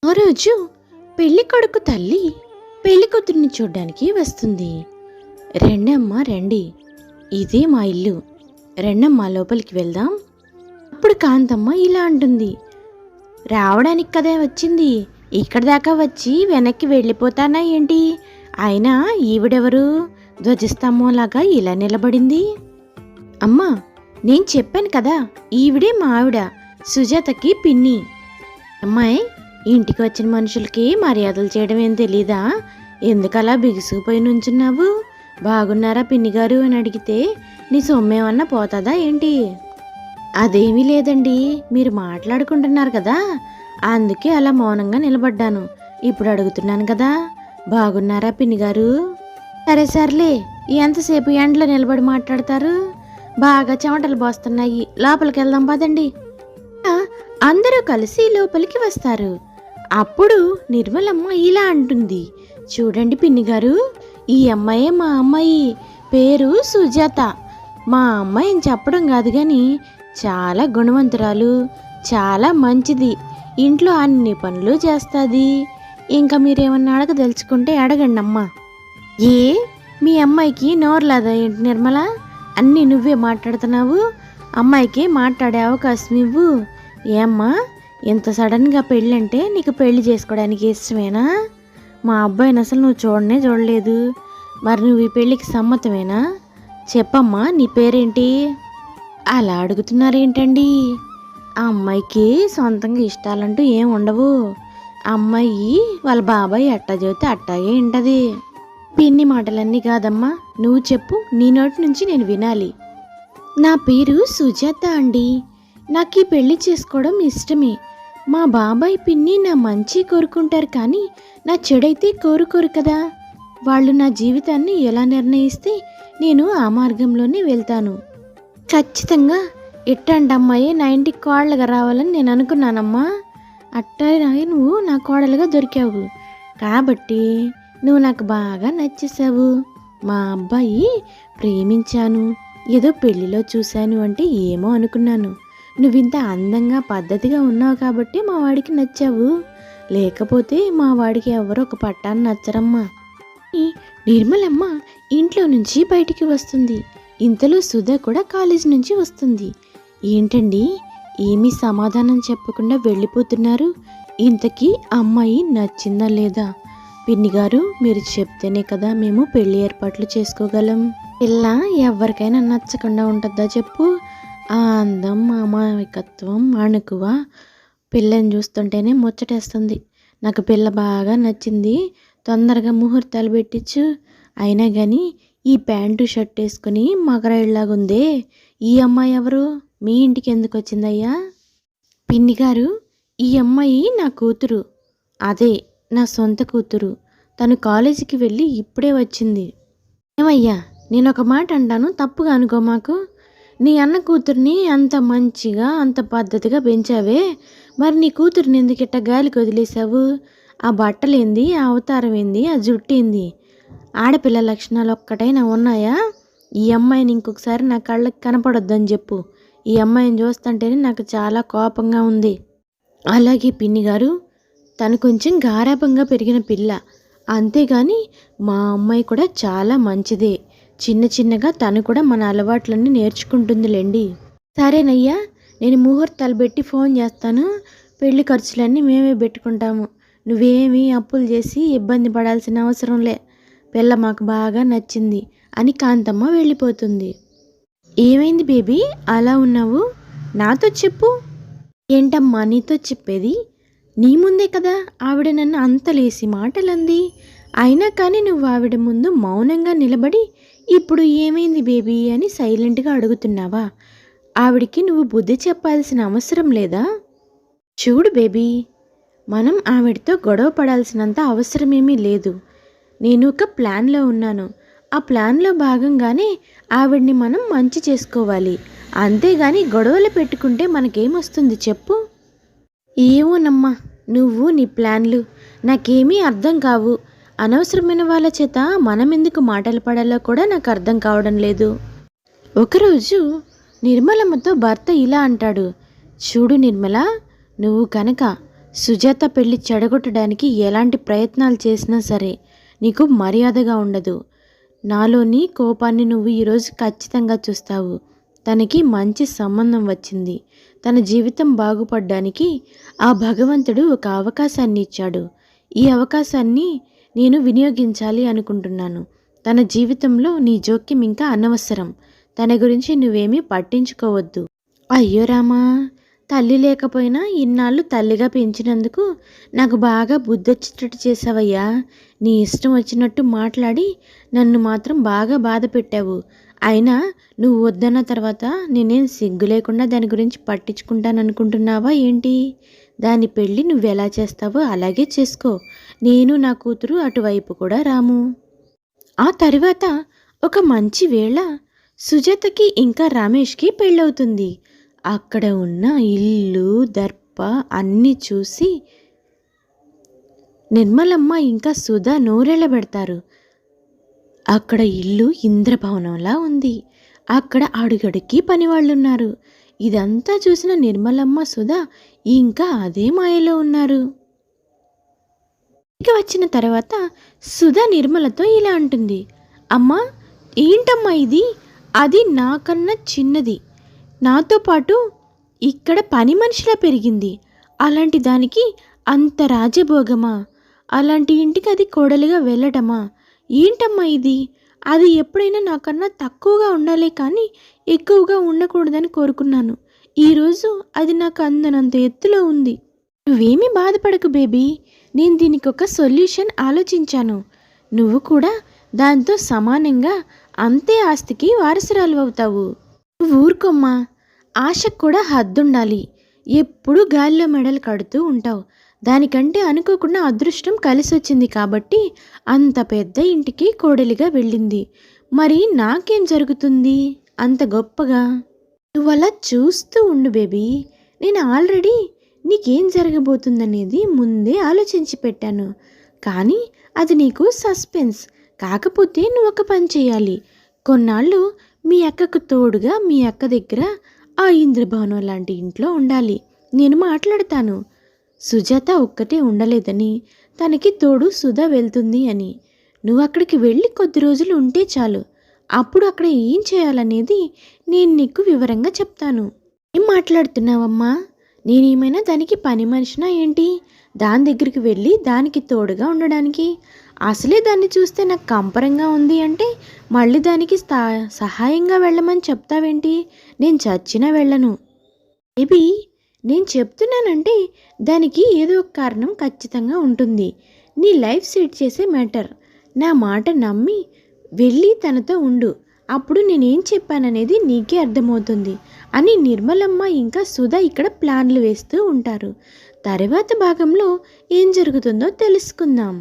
ఆ రోజు పెళ్లి కొడుకు తల్లి పెళ్లి కూతురిని చూడ్డానికి వస్తుంది. రెండమ్మా రండి, ఇదే మా ఇల్లు, రెండమ్మా లోపలికి వెళ్దాం. అప్పుడు కాంతమ్మ ఇలా అంటుంది, రావడానికి కదా వచ్చింది, ఇక్కడ దాకా వచ్చి వెనక్కి వెళ్ళిపోతానా ఏంటి? అయినా ఈవిడెవరు ధ్వజస్తంభంలాగా ఇలా నిలబడింది? అమ్మా, నేను చెప్పాను కదా, ఈవిడే మా ఆవిడ, సుజాతకి పిన్ని. అమ్మాయి, ఇంటికి వచ్చిన మనుషులకి మర్యాదలు చేయడం ఏం తెలీదా? ఎందుకలా బిగుసుకుపోయి నుంచున్నావు? బాగున్నారా పిన్ని గారు అని అడిగితే నీ సొమ్మేమన్నా పోతుందా ఏంటి? అదేమీ లేదండి, మీరు మాట్లాడుకుంటున్నారు కదా, అందుకే అలా మౌనంగా నిలబడ్డాను. ఇప్పుడు అడుగుతున్నాను కదా, బాగున్నారా పిన్ని గారు? సరే సర్లే, ఎంతసేపు ఎండలో నిలబడి మాట్లాడతారు? బాగా చెమటలు పోస్తున్నాయి, లోపలికి వెళ్దాం పదండి. అందరూ కలిసి లోపలికి వస్తారు. అప్పుడు నిర్మలమ్మ ఇలా అంటుంది, చూడండి పిన్ని గారు, ఈ అమ్మాయే మా అమ్మాయి, పేరు సుజాత. మా అమ్మాయి అని చెప్పడం కాదు కానీ చాలా గుణవంతురాలు, చాలా మంచిది, ఇంట్లో అన్ని పనులు చేస్తుంది. ఇంకా మీరేమన్నా అడగదలుచుకుంటే అడగండి అమ్మా. ఏ మీ అమ్మాయికి నోరులేదా ఏంటి నిర్మల? అన్నీ నువ్వే మాట్లాడుతున్నావు, అమ్మాయికి మాట్లాడే అవకాశం ఇవ్వు. ఏమ్మా, ఇంత సడన్గా పెళ్ళంటే నీకు పెళ్లి చేసుకోవడానికి ఇష్టమేనా? మా అబ్బాయిని అసలు నువ్వు చూడలేదు, మరి నువ్వు ఈ పెళ్ళికి సమ్మతమేనా? చెప్పమ్మా, నీ పేరేంటి? అలా అడుగుతున్నారేంటండి? ఆ అమ్మాయికి సొంతంగా ఇష్టాలంటూ ఏం ఉండవు. అమ్మాయి వాళ్ళ బాబాయ్ అట్టా చెబితే అట్టాగే ఉంటుంది. పిన్ని మాటలన్నీ కాదమ్మా, నువ్వు చెప్పు, నీ నోటి నుంచి నేను వినాలి. నా పేరు సుజాత అండి, నాకు ఈ పెళ్లి చేసుకోవడం ఇష్టమే. మా బాబాయ్ పిన్ని నా మంచి కోరుకుంటారు కానీ నా చెడైతే కోరుకోరు కదా. వాళ్ళు నా జీవితాన్ని ఎలా నిర్ణయిస్తే నేను ఆ మార్గంలోనే వెళ్తాను. ఖచ్చితంగా ఇట్టండి అమ్మాయి నా ఇంటికి కోడలుగా రావాలని నేను అనుకున్నానమ్మా. అట్టాగే నువ్వు నా కోడలుగా దొరికావు కాబట్టి నువ్వు నాకు బాగా నచ్చేసావు. మా అబ్బాయి ప్రేమించాను, ఏదో పెళ్లిలో చూశాను అంటే ఏమో అనుకున్నాను. నువ్వింత అందంగా పద్ధతిగా ఉన్నావు కాబట్టి మా వాడికి నచ్చావు, లేకపోతే మా వాడికి ఎవరో ఒక పట్టాన్ని నచ్చరమ్మా. నిర్మలమ్మ ఇంట్లో నుంచి బయటికి వస్తుంది. ఇంతలో సుధా కూడా కాలేజీ నుంచి వస్తుంది. ఏంటండి, ఏమీ సమాధానం చెప్పకుండా వెళ్ళిపోతున్నారు? ఇంతకీ అమ్మాయి నచ్చిందా లేదా? పిన్ని గారు, మీరు చెప్తేనే కదా మేము పెళ్లి ఏర్పాట్లు చేసుకోగలం. పిల్ల ఎవరికైనా నచ్చకుండా ఉంటుందా చెప్పు? ఆ అందం, అమాయకత్వం, అణుకువ పిల్లని చూస్తుంటేనే ముచ్చటేస్తుంది. నాకు పిల్ల బాగా నచ్చింది, తొందరగా ముహూర్తాలు పెట్టించు. అయినా కానీ ఈ ప్యాంటు షర్ట్ వేసుకుని మగరాయిలాగుందే, ఈ అమ్మాయి ఎవరు? మీ ఇంటికి ఎందుకు వచ్చిందయ్యా? పిన్ని గారు, ఈ అమ్మాయి నా కూతురు, అదే నా సొంత కూతురు. తను కాలేజీకి వెళ్ళి ఇప్పుడే వచ్చింది. ఏమయ్యా, నేను ఒక మాట అంటాను, తప్పుగా అనుకో మాకు. నీ అన్న కూతుర్ని అంత మంచిగా అంత పద్ధతిగా పెంచావే, మరి నీ కూతుర్ని ఎందుకు ఇట్ట గాలికి వదిలేసావు? ఆ బట్టలేంది, ఆ అవతారం ఏంది, ఆ జుట్టేంది? ఆడపిల్ల లక్షణాలు ఒక్కటైనా ఉన్నాయా? ఈ అమ్మాయిని ఇంకొకసారి నా కళ్ళకి కనపడొద్దని చెప్పు. ఈ అమ్మాయిని చూస్తుంటేనే నాకు చాలా కోపంగా ఉంది. అలాగే పిన్ని గారు, తను కొంచెం గారాబంగా పెరిగిన పిల్ల, అంతేగాని మా అమ్మాయి కూడా చాలా మంచిదే. చిన్న చిన్నగా తను కూడా మన అలవాట్లన్నీ నేర్చుకుంటుందిలేండి. సరేనయ్యా, నేను ముహూర్తాలు పెట్టి ఫోన్ చేస్తాను, పెళ్లి ఖర్చులన్నీ మేమే పెట్టుకుంటాము. నువ్వేమీ అప్పులు చేసి ఇబ్బంది పడాల్సిన అవసరంలే. పిల్ల మాకు బాగా నచ్చింది అని కాంతమ్మ వెళ్ళిపోతుంది. ఏమైంది బేబీ, అలా ఉన్నావు? నాతో చెప్పు. ఏంటమ్మా నీతో చెప్పేది? నీ ముందే కదా ఆవిడ నన్ను అంతలేసి మాటలంది, అయినా కానీ నువ్వు ఆవిడ ముందు మౌనంగా నిలబడి ఇప్పుడు ఏమైంది బేబీ అని సైలెంట్గా అడుగుతున్నావా? ఆవిడికి నువ్వు బుద్ధి చెప్పాల్సిన అవసరం లేదా? చూడు బేబీ, మనం ఆవిడతో గొడవ పడాల్సినంత అవసరమేమీ లేదు. నేను ఒక ప్లాన్లో ఉన్నాను, ఆ ప్లాన్లో భాగంగానే ఆవిడ్ని మనం మంచి చేసుకోవాలి, అంతేగాని గొడవలు పెట్టుకుంటే మనకేమొస్తుంది చెప్పు? ఏమోనమ్మా, నువ్వు నీ ప్లాన్లు నాకేమీ అర్థం కావు. అనవసరమైన వాళ్ళ చేత మనం ఎందుకు మాటలు పడాలో కూడా నాకు అర్థం కావడం లేదు. ఒకరోజు నిర్మలమ్మతో భర్త ఇలా అంటాడు, చూడు నిర్మల, నువ్వు కనుక సుజాత పెళ్లి చెడగొట్టడానికి ఎలాంటి ప్రయత్నాలు చేసినా సరే నీకు మర్యాదగా ఉండదు. నాలోని కోపాన్ని నువ్వు ఈరోజు ఖచ్చితంగా చూస్తావు. తనకి మంచి సంబంధం వచ్చింది. తన జీవితం బాగుపడ్డానికి ఆ భగవంతుడు ఒక అవకాశాన్ని ఇచ్చాడు. ఈ అవకాశాన్ని నేను వినియోగించాలి అనుకుంటున్నాను. తన జీవితంలో నీ జోక్యం ఇంకా అనవసరం. తన గురించి నువ్వేమీ పట్టించుకోవద్దు. అయ్యో రామా, తల్లి లేకపోయినా ఇన్నాళ్ళు తల్లిగా పెంచినందుకు నాకు బాగా బుద్ధొచ్చేటట్టు చేసావయ్యా. నీ ఇష్టం వచ్చినట్టు మాట్లాడి నన్ను మాత్రం బాగా బాధ పెట్టావు. అయినా నువ్వు వద్దన్న తర్వాత నేనేం సిగ్గు లేకుండా దాని గురించి పట్టించుకుంటాననుకుంటున్నావా ఏంటి? దాని పెళ్ళి నువ్వెలా చేస్తావో అలాగే చేసుకో. నేను నా కూతురు అటువైపు కూడా రాము. ఆ తర్వాత ఒక మంచి వేళ సుజాతకి ఇంకా రమేష్కి పెళ్ళవుతుంది. అక్కడ ఉన్న ఇల్లు దర్ప అన్నీ చూసి నిర్మలమ్మ ఇంకా సుధా నోరెళ్ళబెడతారు. అక్కడ ఇల్లు ఇంద్రభవనంలా ఉంది. అక్కడ అడుగడికి పనివాళ్ళున్నారు. ఇదంతా చూసిన నిర్మలమ్మ సుధా ఇంకా అదే మాయలో ఉన్నారు. ఇక వచ్చిన తర్వాత సుధా నిర్మలతో ఇలా అంటుంది, అమ్మా ఏంటమ్మా ఇది? అది నాకన్నా చిన్నది, నాతో పాటు ఇక్కడ పని మనిషిలా పెరిగింది. అలాంటి దానికి అంత రాజభోగమా? అలాంటి ఇంటికి అది కోడలిగా వెళ్ళటమా? ఏంటమ్మా ఇది? అది ఎప్పుడైనా నాకన్నా తక్కువగా ఉండాలే కానీ ఎక్కువగా ఉండకూడదని కోరుకున్నాను. ఈరోజు అది నాకు అందనంత ఎత్తులో ఉంది. నువ్వేమీ బాధపడకు బేబీ, నేను దీనికి ఒక సొల్యూషన్ ఆలోచించాను. నువ్వు కూడా దాంతో సమానంగా అంతే ఆస్తికి వారసురాలు అవుతావు. నువ్వు ఊరుకోమ్మా, ఆశకు కూడా హద్దుండాలి. ఎప్పుడు గాలిలో మెడలు కడుతూ ఉంటావు. దానికంటే అనుకోకుండా అదృష్టం కలిసొచ్చింది కాబట్టి అంత పెద్ద ఇంటికి కోడలిగా వెళ్ళింది. మరి నాకేం జరుగుతుంది అంత గొప్పగా? నువ్వలా చూస్తూ ఉండు బేబీ. నేను ఆల్రెడీ నీకేం జరగబోతుందనేది ముందే ఆలోచించి పెట్టాను. కానీ అది నీకు సస్పెన్స్. కాకపోతే నువ్వు ఒక పని చేయాలి. కొన్నాళ్ళు మీ అక్కకు తోడుగా మీ అక్క దగ్గర ఆ ఇంద్రభవనం లాంటి ఇంట్లో ఉండాలి. నేను మాట్లాడతాను. సుజాత ఒక్కటే ఉండలేదని, తనకి తోడు సుధా వెళ్తుంది అని. నువ్వు అక్కడికి వెళ్ళి కొద్ది రోజులు ఉంటే చాలు. అప్పుడు అక్కడ ఏం చేయాలనేది నేను నీకు వివరంగా చెప్తాను. ఏం మాట్లాడుతున్నావమ్మా? నేనేమైనా దానికి పని మనిషినా ఏంటి? దాని దగ్గరికి వెళ్ళి దానికి తోడుగా ఉండడానికి? అసలే దాన్ని చూస్తే నాకు కంపరంగా ఉంది అంటే మళ్ళీ దానికి సహాయంగా వెళ్ళమని చెప్తావేంటి? నేను చచ్చినా వెళ్ళను. బేబీ, నేను చెప్తున్నానంటే దానికి ఏదో ఒక కారణం ఖచ్చితంగా ఉంటుంది. నీ లైఫ్ సెట్ చేసే మ్యాటర్. నా మాట నమ్మి వెళ్ళి తనతో ఉండు. అప్పుడు నేనేం చెప్పాననేది నీకే అర్థమవుతుంది అని నిర్మలమ్మ ఇంకా సుధా ఇక్కడ ప్లాన్లు వేస్తూ ఉంటారు. తర్వాత భాగంలో ఏం జరుగుతుందో తెలుసుకుందాం.